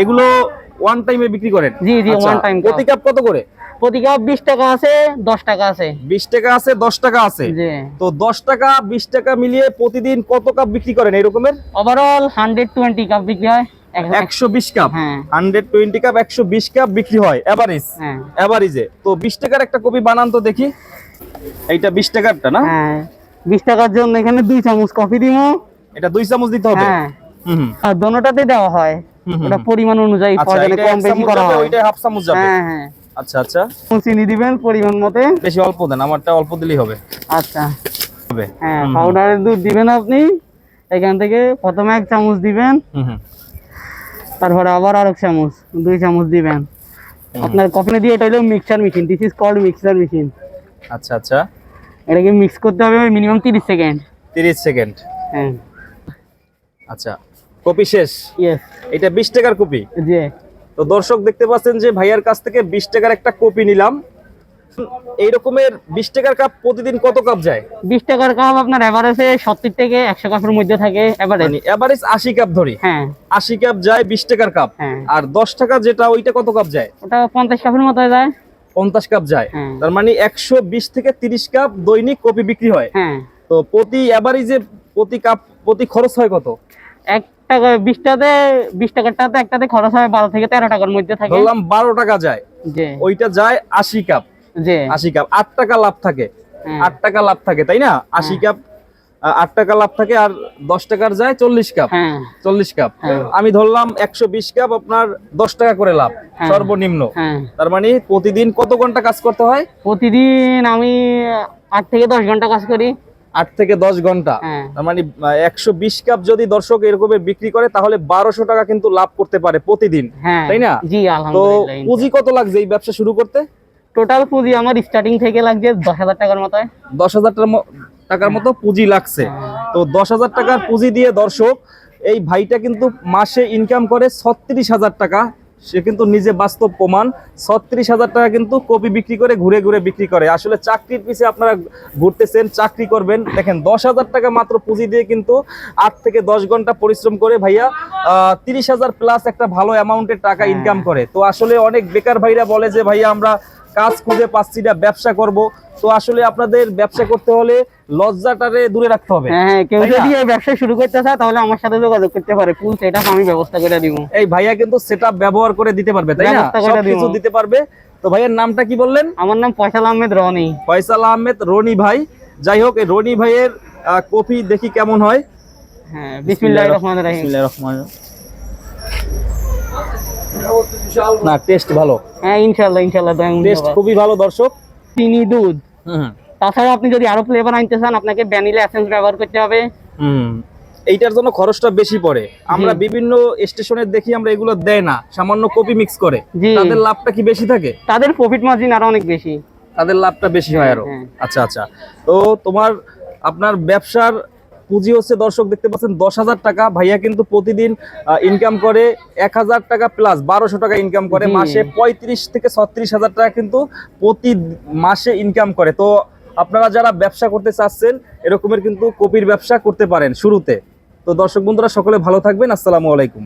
এগুলো ওয়ান টাইমে বিক্রি করেন? জি জি, আচ্ছা, ওয়ান টাইম। প্রতি কাপ কত করে? প্রতি কাপ 20 টাকা আছে, 10 টাকা আছে। 20 টাকা আছে, 10 টাকা আছে। জি। তো 10 টাকা 20 টাকা মিলিয়ে প্রতিদিন কত কাপ বিক্রি করেন এই রকমের? ওভারঅল 120 কাপ বিক্রি হয়। 120 কাপ। হ্যাঁ। 120 কাপ 120 কাপ বিক্রি হয় এভারেজ। হ্যাঁ। এভারেজে তো 20 টাকার একটা কপি বানান তো দেখি। এইটা 20 টাকারটা না? হ্যাঁ, 20 টাকার জন্য এখানে 2 চামচ কফি দিমু। এটা 2 চামচ দিতে হবে? হ্যাঁ। হুম। আর দোনোটাতে দেওয়া হয়। ওটা পরিমাণ অনুযায়ী প্রয়োজনে কম বেশি করা হয়। ওইটা হাফ চামচ যাবে। হ্যাঁ হ্যাঁ। আচ্ছা আচ্ছা। চিনি দিবেন পরিমাণ মতে। বেশি অল্প দেন, আমারটা অল্প দিলেই হবে। আচ্ছা। হবে। হ্যাঁ, পাউডারের দুধ দিবেন আপনি। এখান থেকে প্রথমে 1 চামচ দিবেন। তারপরে আবার আরেক চামচ, 2 চামচ দিবেন। আপনার কফি দিয়ে, এটা হলো mixer machine. This is called mixer machine. আচ্ছা আচ্ছা। এটাকে মিক্স করতে হবে মিনিমাম 30 সেকেন্ড। 30 সেকেন্ড। হ্যাঁ। আচ্ছা, কপি শেষ। ইয়েস। এটা 20 টাকার কপি। জি। তো দর্শক দেখতে পাচ্ছেন যে ভাইয়ার কাছ থেকে 20 টাকার একটা কপি নিলাম। এই রকমের 20 টাকার কাপ প্রতিদিন কত কাপ যায়? 20 টাকার কাপ আপনার এভারেজে 70 থেকে 100 কাপের মধ্যে থাকে এভারেজ। মানে এভারেজ 80 কাপ ধরি। হ্যাঁ। 80 কাপ যায় 20 টাকার কাপ। হ্যাঁ। আর 10 টাকা যেটা ওইটা কত কাপ যায়? ওটা 50 কাপের মতো যায়। 50 কাপ যায়। হ্যাঁ। তার মানে 120 থেকে 30 কাপ দৈনিক কপি বিক্রি হয়। হ্যাঁ। তো প্রতি এভারেজে প্রতি কাপ প্রতি খরচ হয় কত? 1 টাকা 20 টাকারটাতে একটাতে খরচ হয় 12 থেকে 13 টাকার মধ্যে থাকে। বললাম 12 টাকা যায়। জি। ওইটা যায় 80 কাপ। জি। 80 কাপ 8 টাকা লাভ থাকে। হ্যাঁ। 8 টাকা লাভ থাকে তাই না? 80 কাপ 8 টাকা লাভ থাকে, আর 10 টাকার যায় 40 কাপ। হ্যাঁ। 40 কাপ। হ্যাঁ। আমি ধরলাম 120 কাপ আপনার 10 টাকা করে লাভ হ্যাঁ। সর্বনিম্ন। হ্যাঁ। তার মানে প্রতিদিন কত ঘন্টা কাজ করতে হয়? প্রতিদিন আমি 8 থেকে 10 ঘন্টা কাজ করি। 8 থেকে 10 ঘন্টা। হ্যাঁ। তার মানে 120 কাপ যদি দর্শক এরকমের বিক্রি করে তাহলে 1200 টাকা কিন্তু লাভ করতে পারে প্রতিদিন। হ্যাঁ। তাই না? জি, তো আলহামদুলিল্লাহ। পুঁজি কত লাগছে এই ব্যবসা শুরু করতে? টোটাল পুঁজি আমার স্টার্টিং থেকে লাগছে 10,000 টাকার মতো। 10,000 টাকার মতো পুঁজি লাগছে। তো 10,000 টাকার পুঁজি দিয়ে দর্শক এই ভাইটা কিন্তু মাসে ইনকাম করে 36,000 টাকা। সে কিন্তু নিজে বাস্তব প্রমাণ। 36,000 টাকা কিন্তু কপি বিক্রি করে ঘুরে ঘুরে বিক্রি করে। আসলে চাকরির পিছে আপনারা ঘুরতেছেন, চাকরি করবেন, দেখেন 10,000 টাকা মাত্র পুঁজি দিয়ে কিন্তু 8 থেকে 10 ঘন্টা পরিশ্রম করে ভাইয়া 30,000 প্লাস একটা ভালো অ্যামাউন্টের টাকা ইনকাম করে। তো আসলে অনেক বেকার ভাইরা বলে যে ভাইয়া আমরা কাজ খুঁজে পাচ্ছি না, ব্যবসা করব। তো আসলে আপনাদের ব্যবসা করতে হলে লজ্জাটারে দূরে রাখতে হবে। হ্যাঁ, কেউ যদি এই ব্যবসা শুরু করতে চায় তাহলে আমার সাথে যোগাযোগ করতে পারে। ফুল সেটআপ আমি ব্যবস্থা করে দিব। এই ভাইয়া কিন্তু সেটআপ ব্যবহার করে দিতে পারবে, তাই না? সবকিছু দিতে পারবে। তো ভাইয়ের নামটা কি বললেন? আমার নাম ফয়সাল আহমেদ রনি। ফয়সাল আহমেদ রনি ভাই। যাই হোক, এই রনি ভাইয়ের কফি দেখি কেমন হয়। হ্যাঁ, বিসমিল্লাহির রহমানির রহিম। বিসমিল্লাহির রহমানির রহিম। না, টেস্ট ভালো। হ্যাঁ, ইনশাআল্লাহ ইনশাআল্লাহ। টেস্ট খুবই ভালো দর্শক। চিনি, দুধ। তাছাড়া আপনি যদি আরো ফ্লেভার আনতে চান আপনাকে ভ্যানিলা এসেন্স ব্যবহার করতে হবে। এইটার জন্য খরচটা বেশি পড়ে। আমরা বিভিন্ন স্টেশনে দেখি আমরা এগুলো দেয় না, সামান্য কপি মিক্স করে। তাদের লাভটা কি বেশি থাকে? তাদের প্রফিট মার্জিন আরো অনেক বেশি। তাদের লাভটা বেশি হয় আরো। আচ্ছা আচ্ছা। তো আপনার ব্যবসার পুঁজি হচ্ছে দর্শক দেখতে পাচ্ছেন 10,000 টাকা। ভাইয়া কিন্তু প্রতিদিন ইনকাম করে 1,000 টাকা প্লাস 1200 টাকা ইনকাম করে। মাসে 35 থেকে 36,000 টাকা কিন্তু প্রতি মাসে ইনকাম করে। তো আপনারা যারা ব্যবসা করতে চাচ্ছেন এরকমের কিন্তু কপির ব্যবসা করতে পারেন শুরুতে। তো দর্শক বন্ধুরা সকলে ভালো থাকবেন। আসসালামু আলাইকুম।